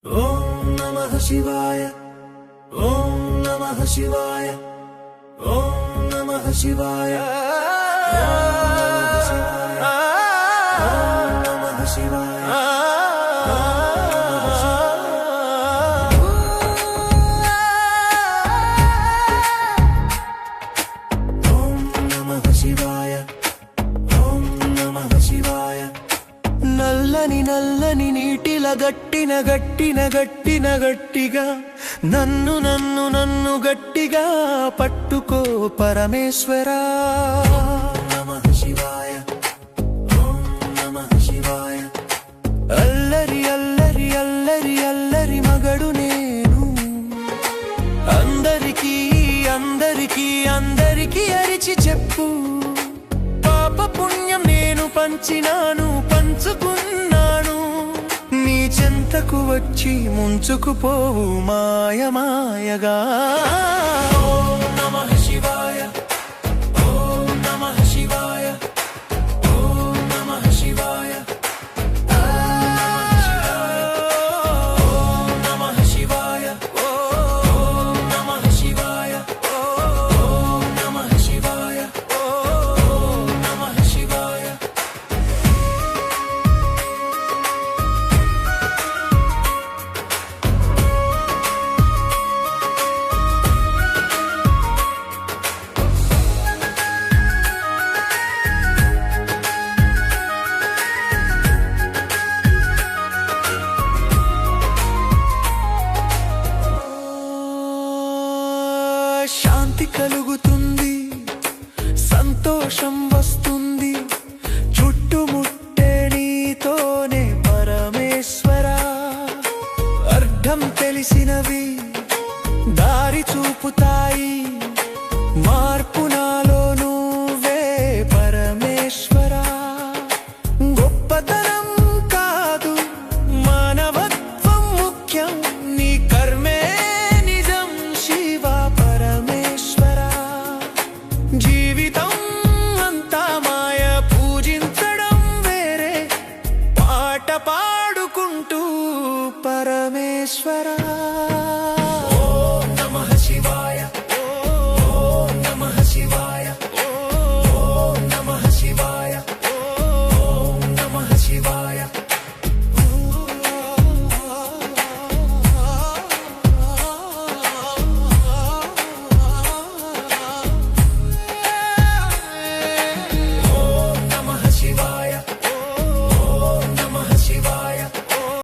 ఓం నమః శివాయ ఓం నమః శివాయ ఓం నమః శివాయ ఓం నమః శివాయ ఓం నమః శివాయ ఓం నమః శివాయ నల్లని నల్లని నీటిల గట్టిగా నన్ను నన్ను నన్ను గట్టిగా పట్టుకో పరమేశ్వరా. నమః శివాయ ఓం నమః శివాయ. అల్లరి అల్లరి అల్లరి అల్లరి మగడు నేను, అందరికీ అందరికీ అందరికీ అరిచి చెప్పు, పాప పుణ్యం నేను పంచినాను పంచుకున్నాను, నీ చెంతకు వచ్చి ముంచుకుపోవు మాయమాయగా. ఓం నమః శివాయ ఓం నమః శివాయ ఓం నమః శివాయ ఓం నమః శివాయ ఓం నమః శివాయ ఓం నమః శివాయ ఓం నమః శివాయ. శాంతి కలుగుతుంది, సంతోషం వస్తుంది, చుట్టుముట్టే నీతోనే పరమేశ్వరా. అర్థం తెలిసినవి దారి చూపుతాయి, మార్పు నాలో నువ్వే పరమేశ్వరా. గొప్పతనం కాదు మానవత్వం ముఖ్యం, నీ కర్మే నిజం శివ పరమేశ్వరా. జీవితం అంతా మాయ, పూజించడం వేరే, పాట పాడుకుంటూ పరమేశ్వరా.